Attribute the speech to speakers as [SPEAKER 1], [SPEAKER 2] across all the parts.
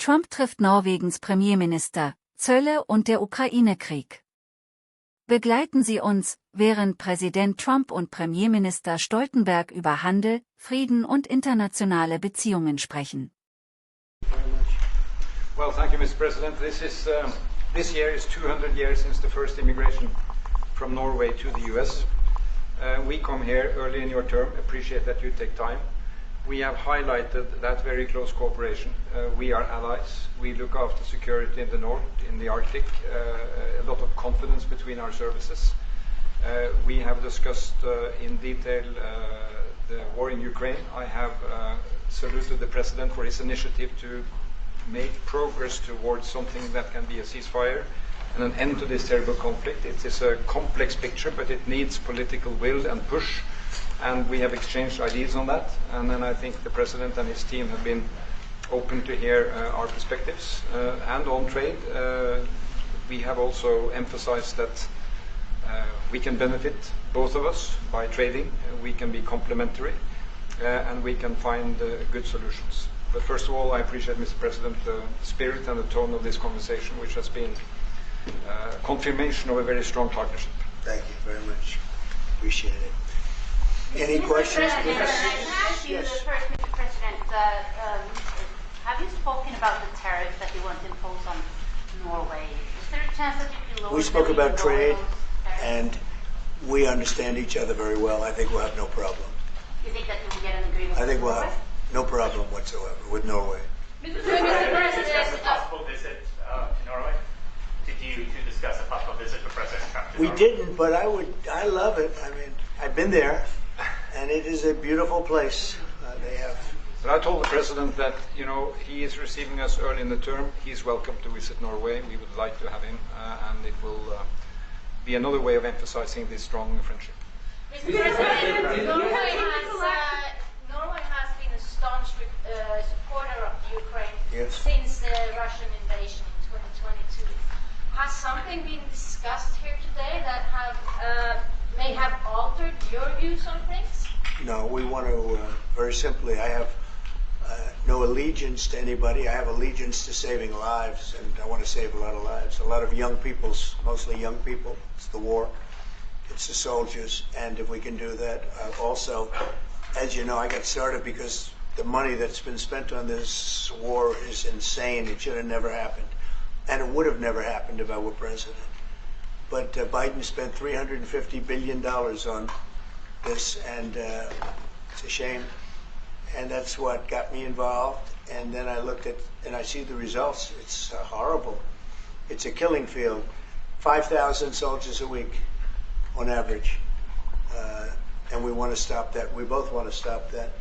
[SPEAKER 1] Trump trifft Norwegens Premierminister, Zölle und der Ukraine-Krieg. Begleiten Sie uns, während Präsident Trump und Premierminister Stoltenberg über Handel, Frieden und internationale Beziehungen sprechen.
[SPEAKER 2] Well, thank you, Mr. President. This year is 200 years since the first immigration from Norway to the US. We come here early in your term, appreciate that you take time. We have highlighted that very close cooperation. We are allies. We look after security in the north, in the Arctic, a lot of confidence between our services. We have discussed in detail the war in Ukraine. I have saluted the President for his initiative to make progress towards something that can be a ceasefire and an end to this terrible conflict. It is a complex picture, but it needs political will and push. And we have exchanged ideas on that, and then I think the President and his team have been open to hear our perspectives. And on trade, we have also emphasized that we can benefit, both of us, by trading. We can be complementary, and we can find good solutions. But first of all, I appreciate, Mr. President, the spirit and the tone of this conversation, which has been confirmation of a very strong partnership.
[SPEAKER 3] Thank you very much. Appreciate it. Any questions?
[SPEAKER 4] Can I ask you first, Mr. President, have you spoken about the tariff that you want to impose on Norway? Is there a chance that you can lower?
[SPEAKER 3] We spoke about trade, and we understand each other very well. I think we'll have no problem.
[SPEAKER 4] You think that you will get an agreement?
[SPEAKER 3] I think we'll have no problem whatsoever with Norway.
[SPEAKER 4] Mr. President,
[SPEAKER 5] discuss a possible visit to Norway? Did you discuss a possible visit for President Trump to Norway?
[SPEAKER 3] We didn't, but I love it. I mean, I've been there. And it is a beautiful place.
[SPEAKER 2] But I told the President that, he is receiving us early in the term. He's welcome to visit Norway. We would like to have him, and it will be another way of emphasizing this strong friendship.
[SPEAKER 4] Mr. President, Norway has been a staunch supporter of Ukraine since the Russian invasion in 2022. Has something been discussed here today that may have altered your views on things?
[SPEAKER 3] No, we want to, very simply, I have no allegiance to anybody. I have allegiance to saving lives, and I want to save a lot of lives. A lot of young people, mostly young people. It's the war. It's the soldiers. And if we can do that, also, as you know, I got started because the money that's been spent on this war is insane. It should have never happened. And it would have never happened if I were president. But Biden spent $350 billion on this, and it's a shame. And that's what got me involved. And then I looked at, and I see the results. It's horrible. It's a killing field. 5,000 soldiers a week on average. And we want to stop that. We both want to stop that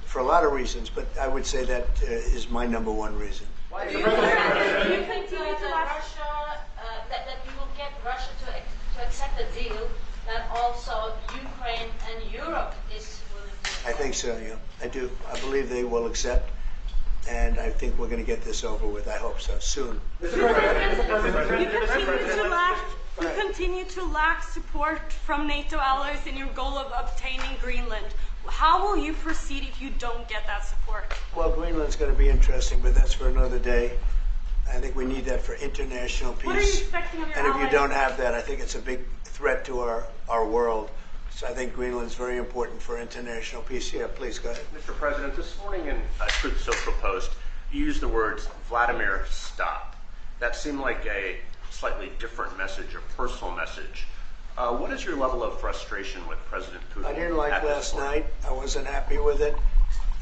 [SPEAKER 3] for a lot of reasons, but I would say that is my number one reason.
[SPEAKER 4] Why do you think that you will get Russia to accept a deal that also Ukraine and Europe is willing to accept?
[SPEAKER 3] I think so, yeah. I do. I believe they will accept, and I think we're going to get this over with. I hope so, soon.
[SPEAKER 6] You continue to lack support from NATO allies in your goal of obtaining Greenland. How will you proceed if you don't get that support?
[SPEAKER 3] Well, Greenland's going to be interesting, but that's for another day. I think we need that for international peace.
[SPEAKER 6] What are you expecting of your
[SPEAKER 3] And if
[SPEAKER 6] allies?
[SPEAKER 3] you don't have that, I think it's a big threat to our world. So I think Greenland's very important for international peace. Yeah, please, go ahead.
[SPEAKER 5] Mr. President, this morning in Truth Social Post, you used the words, Vladimir, stop. That seemed like a slightly different message, a personal message. What is your level of frustration with President Putin?
[SPEAKER 3] I didn't like last night. I wasn't happy with it.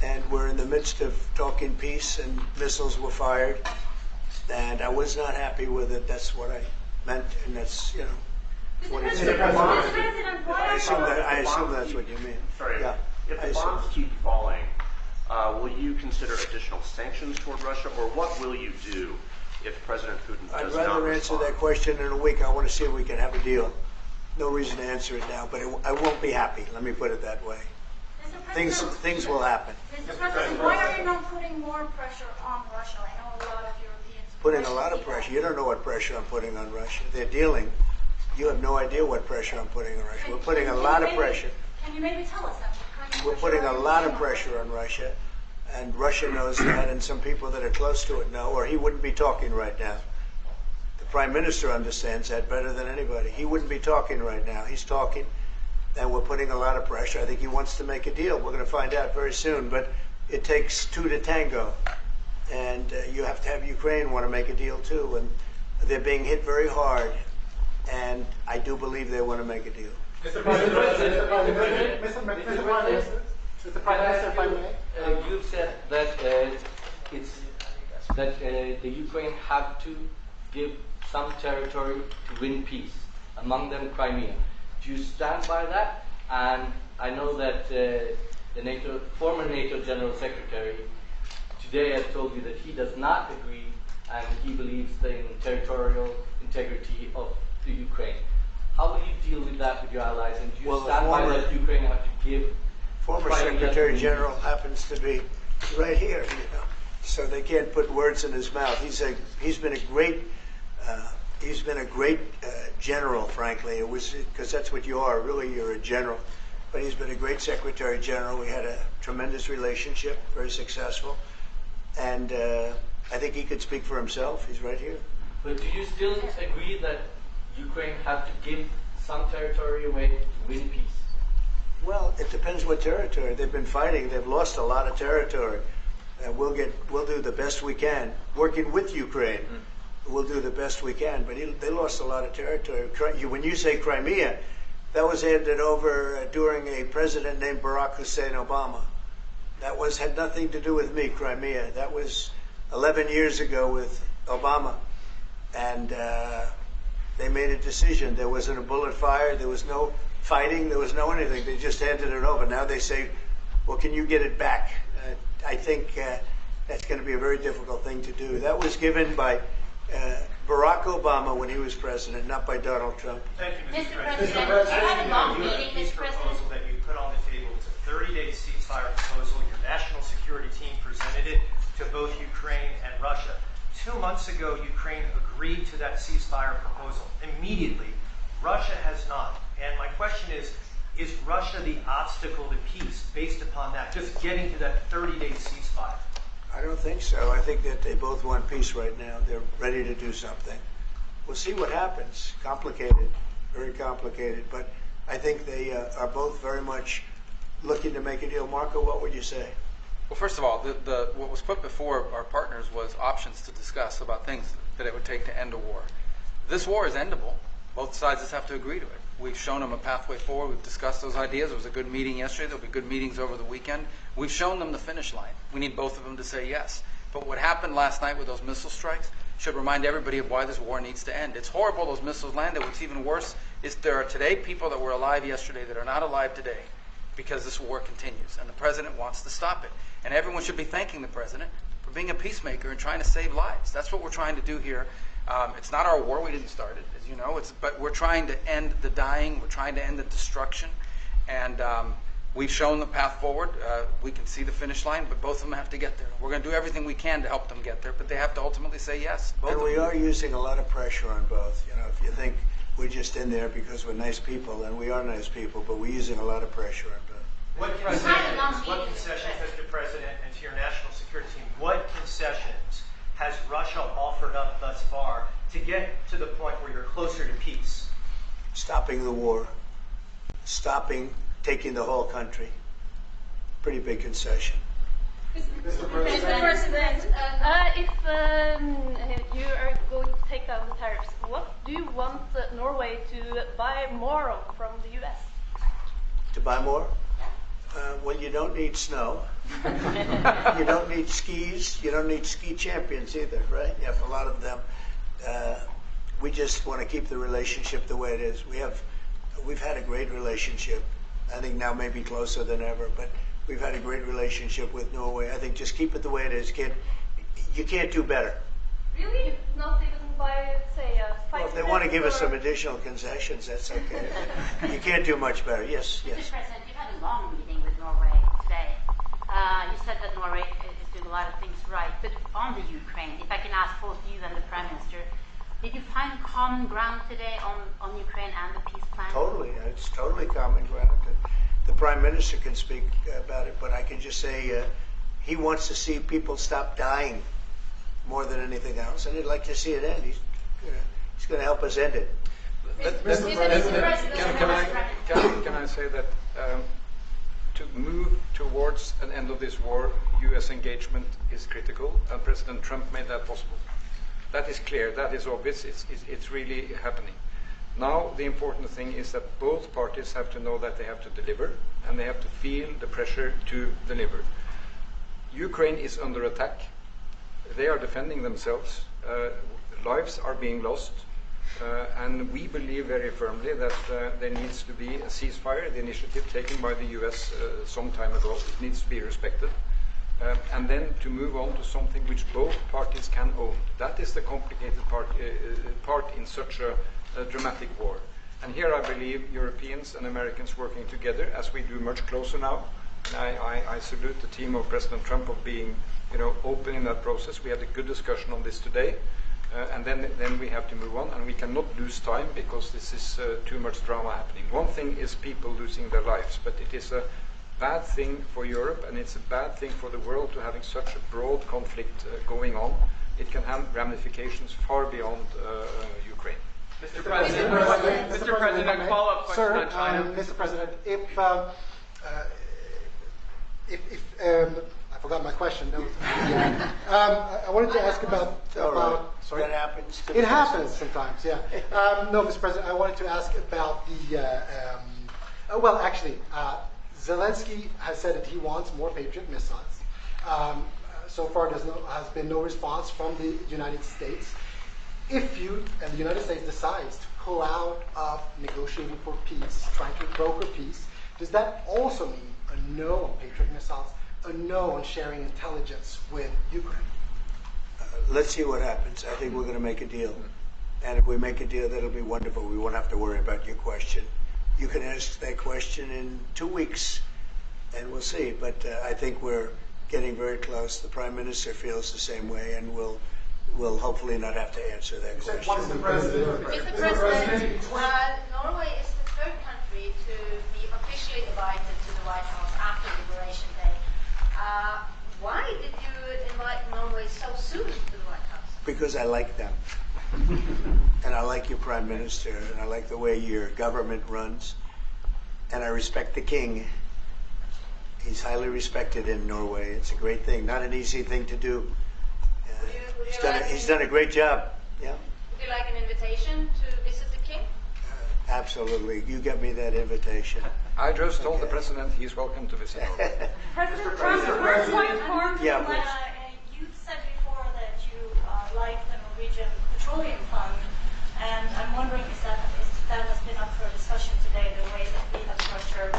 [SPEAKER 3] And we're in the midst of talking peace, and missiles were fired. And I was not happy with it. That's what I meant, and that's, what it said. I assume that's what you mean.
[SPEAKER 5] Sorry,
[SPEAKER 3] yeah,
[SPEAKER 5] if the bombs keep falling, will you consider additional sanctions toward Russia, or what will you do if President Putin does not
[SPEAKER 3] I'd rather answer that question in a week. I want to see if we can have a deal. No reason to answer it now, but I won't be happy. Let me put it that way. Things will happen.
[SPEAKER 7] Mr. President, why are you not putting more pressure on Russia? I know a lot of Europeans.
[SPEAKER 3] Putting a lot of pressure. You don't know what pressure I'm putting on Russia. They're dealing. You have no idea what pressure I'm putting on Russia. We're putting a lot of pressure.
[SPEAKER 7] Can you maybe tell us that?
[SPEAKER 3] We're putting a lot of pressure on Russia. And Russia knows that, and some people that are close to it know, or he wouldn't be talking right now. The Prime Minister understands that better than anybody. He wouldn't be talking right now. He's talking, and we're putting a lot of pressure. I think he wants to make a deal. We're going to find out very soon, but it takes two to tango. And you have to have Ukraine want to make a deal too. And they're being hit very hard, and I do believe they want to make a deal.
[SPEAKER 8] Mr. President, if I may, you said that the Ukraine have to give some territory to win peace, among them Crimea. Do you stand by that? And I know that the former NATO General Secretary today has told you that he does not agree, and he believes in territorial integrity of the Ukraine. How will you deal with that with your allies? And do you stand by that Ukraine have to give?
[SPEAKER 3] Former Secretary General happens to be right here, so they can't put words in his mouth. He's been a great general, frankly. It was because that's what you are. Really, you're a general. But he's been a great Secretary General. We had a tremendous relationship, very successful, and I think he could speak for himself. He's right here.
[SPEAKER 8] But do you still agree that Ukraine have to give some territory away to win peace?
[SPEAKER 3] Well, it depends what territory. They've been fighting. They've lost a lot of territory. We'll do the best we can. Working with Ukraine, we'll do the best we can. But they lost a lot of territory. When you say Crimea, that was handed over during a president named Barack Hussein Obama. That had nothing to do with me, Crimea. That was 11 years ago with Obama. And they made a decision. There wasn't a bullet fired. There was no fighting. There was no anything. They just handed it over. Now they say, well, can you get it back? I think that's going to be a very difficult thing to do. That was given by Barack Obama when he was president, not by Donald Trump.
[SPEAKER 9] Thank you,
[SPEAKER 4] Mr. President. You had a long meeting, Mr. President.
[SPEAKER 9] Proposal that you put on the table. It's a 30-day ceasefire proposal. Your national security team presented it to both Ukraine and Russia. 2 months ago, Ukraine agreed to that ceasefire proposal. Immediately, Russia has not. And my question is Russia the obstacle to peace based upon that, just getting to that 30-day ceasefire?
[SPEAKER 3] I don't think so. I think that they both want peace right now. They're ready to do something. We'll see what happens. Complicated, very complicated. But I think they are both very much looking to make a deal. Marco, what would you say?
[SPEAKER 10] Well, first of all, what was put before our partners was options to discuss about things that it would take to end a war. This war is endable. Both sides just have to agree to it. We've shown them a pathway forward. We've discussed those ideas. It was a good meeting yesterday. There'll be good meetings over the weekend. We've shown them the finish line. We need both of them to say yes. But what happened last night with those missile strikes should remind everybody of why this war needs to end. It's horrible those missiles landed. What's even worse is there are today people that were alive yesterday that are not alive today because this war continues. And the president wants to stop it. And everyone should be thanking the president for being a peacemaker and trying to save lives. That's what we're trying to do here. It's not our war. We didn't start it, as you know. But we're trying to end the dying. We're trying to end the destruction. And we've shown the path forward. We can see the finish line, but both of them have to get there. We're going to do everything we can to help them get there, but they have to ultimately say yes.
[SPEAKER 3] And we are using a lot of pressure on both. You know, if you think we're just in there because we're nice people, and we are nice people, but we're using a lot of pressure on both.
[SPEAKER 9] What concessions, Mr. President, and to your national security team, what concessions has Russia offered up thus far to get to the point where you're closer to peace?
[SPEAKER 3] Stopping the war. Stopping taking the whole country. Pretty big concession.
[SPEAKER 6] Mr. President, if you are going to take down the tariffs, what do you want Norway to buy more of from the U.S.?
[SPEAKER 3] To buy more? Well, you don't need snow. You don't need skis. You don't need ski champions either, right? You have a lot of them. We just want to keep the relationship the way it is. We've had a great relationship. I think now maybe closer than ever, but we've had a great relationship with Norway. I think just keep it the way it is, kid. You can't do better.
[SPEAKER 6] Really? Not even by, say, a fight?
[SPEAKER 3] Well, if they want to give us some additional concessions, that's okay. You can't do much better. Yes, yes.
[SPEAKER 4] Mr. President, you had a long meeting with Norway today. You said that Norway is doing a lot of things right, but on the Ukraine, if I can ask both you and the Prime Minister, did you find common ground today on Ukraine and the peace plan?
[SPEAKER 3] Totally. It's totally common ground. The Prime Minister can speak about it, but I can just say he wants to see people stop dying more than anything else, and he'd like to see it end. He's going to help us end it.
[SPEAKER 2] Can I say that to move towards an end of this war, U.S. engagement is critical, and President Trump made that possible. That is clear, that is obvious, it's really happening. Now the important thing is that both parties have to know that they have to deliver, and they have to feel the pressure to deliver. Ukraine is under attack. They are defending themselves. Lives are being lost. And we believe very firmly that there needs to be a ceasefire, the initiative taken by the US some time ago. It needs to be respected. And then to move on to something which both parties can own. That is the complicated part in such a dramatic war. And here I believe Europeans and Americans working together, as we do much closer now. And I salute the team of President Trump of being open in that process. We had a good discussion on this today. And then we have to move on, and we cannot lose time because this is too much drama happening. One thing is people losing their lives, but it is a bad thing for Europe, and it's a bad thing for the world to having such a broad conflict going on. It can have ramifications far beyond Ukraine.
[SPEAKER 11] Mr. President, follow-up question on China.
[SPEAKER 12] Mr. President, I forgot my question. I wanted to ask about
[SPEAKER 3] sorry. That happens.
[SPEAKER 12] It happens sometimes, yeah. No, Mr. President, I wanted to ask about the. Well, actually, Zelensky has said that he wants more Patriot missiles. So far, has been no response from the United States. If you and the United States decides to pull out of negotiating for peace, trying to broker peace, does that also mean a no on Patriot missiles, a no on sharing intelligence with Ukraine?
[SPEAKER 3] Let's see what happens. I think we're going to make a deal. And if we make a deal, that'll be wonderful. We won't have to worry about your question. You can ask that question in 2 weeks, and we'll see. But I think we're getting very close. The Prime Minister feels the same way, and we'll hopefully not have to answer that question.
[SPEAKER 4] Mr. President, Norway is the third country to be officially invited to the White House after Liberation Day. Why did you invite Norway so soon to the White House?
[SPEAKER 3] Because I like them. And I like your Prime Minister, and I like the way your government runs. And I respect the King. He's highly respected in Norway. It's a great thing, not an easy thing to do. He's done a great job. Yeah.
[SPEAKER 4] Would you like an invitation to visit the King?
[SPEAKER 3] Absolutely. You get me that invitation.
[SPEAKER 2] I just told the President he's welcome to visit Norway.
[SPEAKER 7] President Trump,
[SPEAKER 3] yeah, please.
[SPEAKER 7] You said before that you like the Norwegian Petroleum Fund, and I'm wondering if that has been up for discussion today, the way that we have structured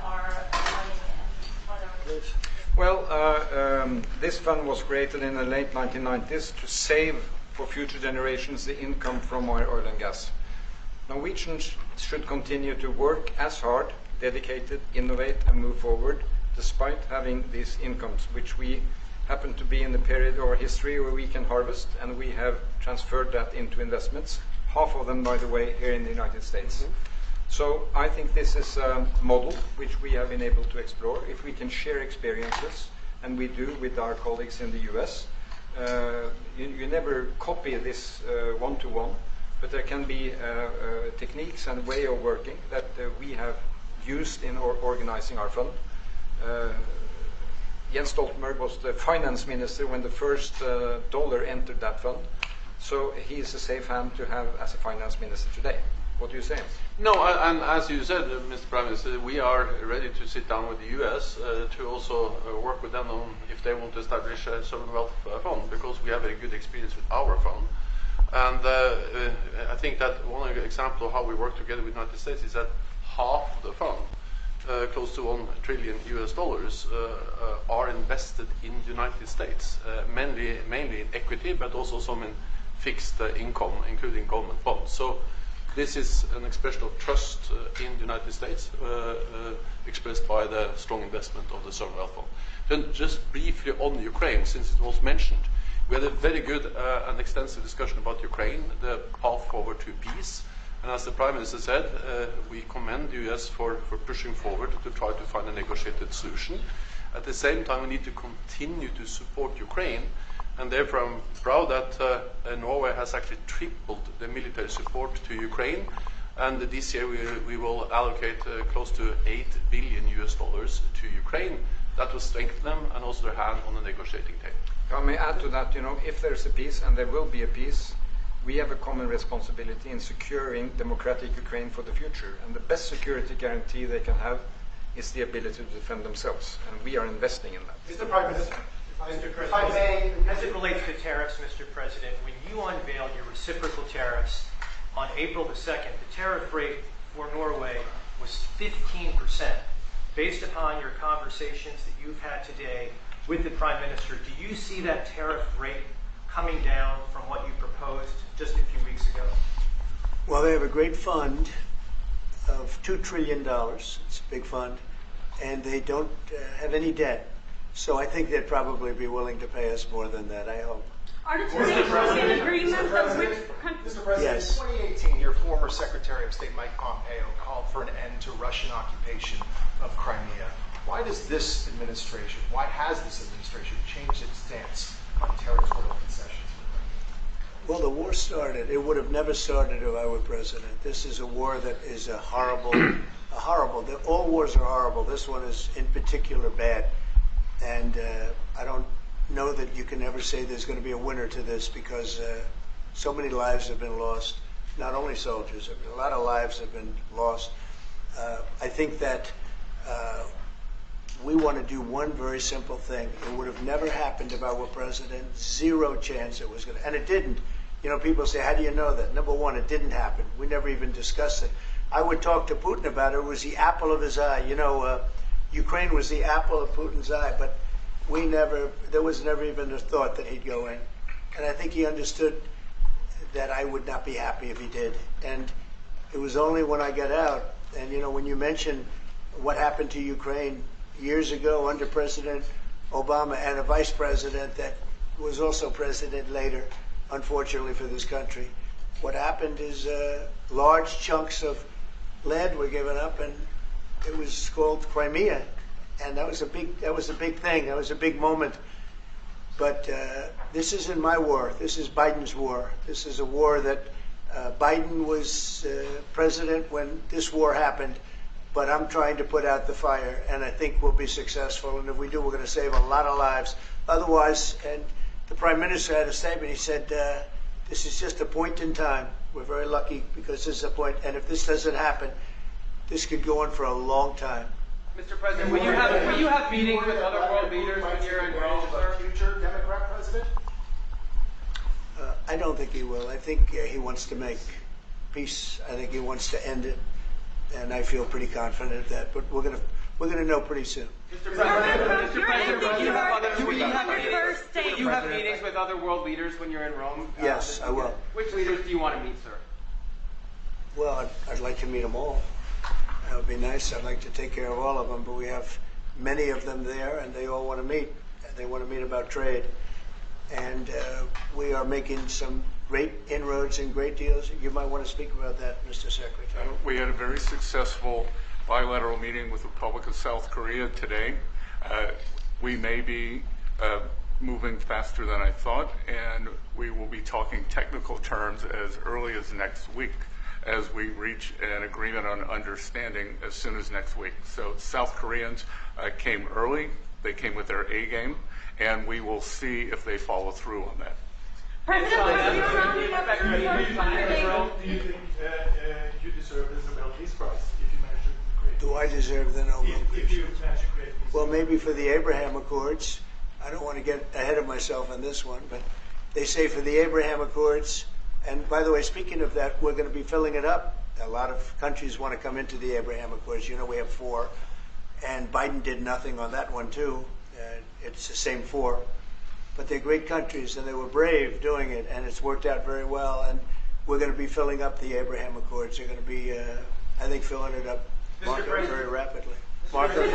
[SPEAKER 7] our money and whether.
[SPEAKER 2] Well, this fund was created in the late 1990s to save for future generations the income from oil and gas. Norwegians should continue to work as hard, dedicated, innovate, and move forward, despite having these incomes, which we happen to be in the period of our history where we can harvest, and we have transferred that into investments, half of them, by the way, here in the United States. So I think this is a model which we have been able to explore. If we can share experiences, and we do with our colleagues in the US, you never copy this one-to-one, but there can be techniques and way of working that we have used in organizing our fund. Jens Stoltenberg was the finance minister when the first dollar entered that fund. So he is a safe hand to have as a finance minister today. What do you say?
[SPEAKER 13] No, and as you said, Mr. Prime Minister, we are ready to sit down with the US to also work with them on if they want to establish a sovereign wealth fund, because we have a good experience with our fund. And I think that one example of how we work together with the United States is that half of the fund, close to $1 trillion US, are invested in the United States, mainly in equity, but also some in fixed income, including government bonds. So this is an expression of trust in the United States, expressed by the strong investment of the sovereign wealth fund. Then just briefly on Ukraine, since it was mentioned, we had a very good and extensive discussion about Ukraine, the path forward to peace. And as the Prime Minister said, we commend the US for pushing forward to try to find a negotiated solution. At the same time, we need to continue to support Ukraine, and therefore I'm proud that Norway has actually tripled the military support to Ukraine, and this year we will allocate close to $8 billion to Ukraine. That will strengthen them and also their hand on the negotiating table.
[SPEAKER 2] If I may add to that, if there's a peace, and there will be a peace, we have a common responsibility in securing democratic Ukraine for the future. And the best security guarantee they can have is the ability to defend themselves. And we are investing in that.
[SPEAKER 12] Mr. Prime Minister,
[SPEAKER 9] Mr. President, as it relates to tariffs, Mr. President, when you unveiled your reciprocal tariffs on April the 2nd, the tariff rate for Norway was 15%. Based upon your conversations that you've had today with the Prime Minister, do you see that tariff rate coming down from what you proposed just a few weeks ago?
[SPEAKER 3] Well, they have a great fund of $2 trillion. It's a big fund. And they don't have any debt. So I think they'd probably be willing to pay us more than that, I hope.
[SPEAKER 6] Are the two nations in agreement of which countries?
[SPEAKER 14] Mr. President,
[SPEAKER 3] Yes.
[SPEAKER 14] in 2018, your former Secretary of State Mike Pompeo called for an end to Russian occupation of Crimea. Why has this administration changed its stance on territorial concessions?
[SPEAKER 3] Well, the war started. It would have never started if I were president. This is a war that is all wars are horrible. This one is in particular bad. And I don't know that you can ever say there's going to be a winner to this, because so many lives have been lost. Not only soldiers, a lot of lives have been lost. I think that we want to do one very simple thing. It would have never happened if I were president. Zero chance it was going to. And it didn't. People say, how do you know that? Number one, it didn't happen. We never even discussed it. I would talk to Putin about it. It was the apple of his eye. Ukraine was the apple of Putin's eye, but there was never even a thought that he'd go in. And I think he understood that I would not be happy if he did. And it was only when I got out, and when you mention what happened to Ukraine years ago under President Obama and a vice president that was also president later, unfortunately for this country, what happened is large chunks of land were given up, and it was called Crimea, and that was a big thing. That was a big moment. But this isn't my war. This is Biden's war. This is a war that Biden was president when this war happened. But I'm trying to put out the fire, and I think we'll be successful. And if we do, we're going to save a lot of lives. Otherwise, and the Prime Minister had a statement. He said, "This is just a point in time. We're very lucky because this is a point. And if this doesn't happen, this could go on for a long time."
[SPEAKER 11] Mr. President, will you have meetings with other world leaders when you're in Rome, sir?
[SPEAKER 14] Future Democrat president?
[SPEAKER 3] I don't think he will. I think he wants to make peace. I think he wants to end it, and I feel pretty confident of that. But we're gonna know pretty soon.
[SPEAKER 11] Mr. President, do you have meetings with other world leaders when you're in Rome?
[SPEAKER 3] Yes, I will.
[SPEAKER 11] Which leaders do you want to meet, sir?
[SPEAKER 3] Well, I'd like to meet them all. That would be nice. I'd like to take care of all of them, but we have many of them there, and they all want to meet. They want to meet about trade. And we are making some great inroads and great deals. You might want to speak about that, Mr. Secretary.
[SPEAKER 15] We had a very successful bilateral meeting with the Republic of South Korea today. We may be moving faster than I thought, and we will be talking technical terms as early as next week, as we reach an agreement on understanding as soon as next week. So South Koreans came early. They came with their A game, and we will see if they follow through on that.
[SPEAKER 6] President, are you rounding up your
[SPEAKER 14] Do you think you deserve the Nobel Peace Prize if you manage to create?
[SPEAKER 3] Do I deserve the Nobel Peace?
[SPEAKER 14] If you manage to create peace?
[SPEAKER 3] Well, maybe for the Abraham Accords. I don't want to get ahead of myself on this one, but they say for the Abraham Accords. And by the way, speaking of that, we're going to be filling it up. A lot of countries want to come into the Abraham Accords. We have 4. And Biden did nothing on that one, too. It's the same 4. But they're great countries, and they were brave doing it, and it's worked out very well. And we're going to be filling up the Abraham Accords. They're going to be, I think, filling it up very rapidly. Marco,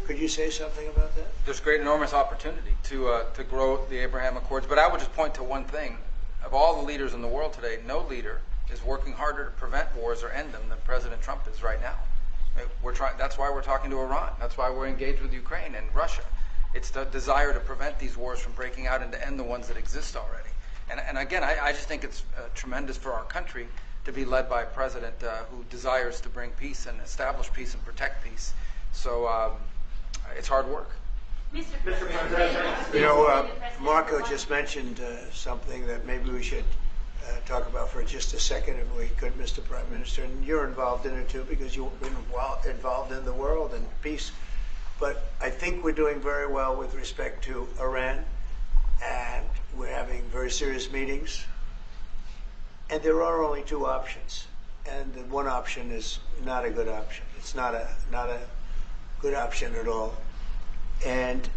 [SPEAKER 3] could you say something about that?
[SPEAKER 10] There's great, enormous opportunity to grow the Abraham Accords. But I would just point to one thing. Of all the leaders in the world today, no leader is working harder to prevent wars or end them than President Trump is right now. That's why we're talking to Iran. That's why we're engaged with Ukraine and Russia. It's the desire to prevent these wars from breaking out and to end the ones that exist already. And again, I just think it's tremendous for our country to be led by a president who desires to bring peace and establish peace and protect peace. So it's hard work.
[SPEAKER 7] Mr. President.
[SPEAKER 3] You know, Marco just mentioned something that maybe we should talk about for just a second, if we could, Mr. Prime Minister. And you're involved in it too, because you've been involved in the world and peace. But I think we're doing very well with respect to Iran, and we're having very serious meetings. And there are only two options, and the one option is not a good option. It's not a good option at all. And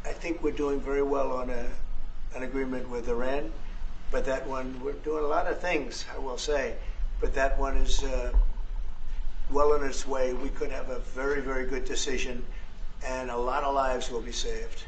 [SPEAKER 3] I think we're doing very well on an agreement with Iran, but that one, we're doing a lot of things, I will say, but that one is well on its way. We could have a very, very good decision, and a lot of lives will be saved.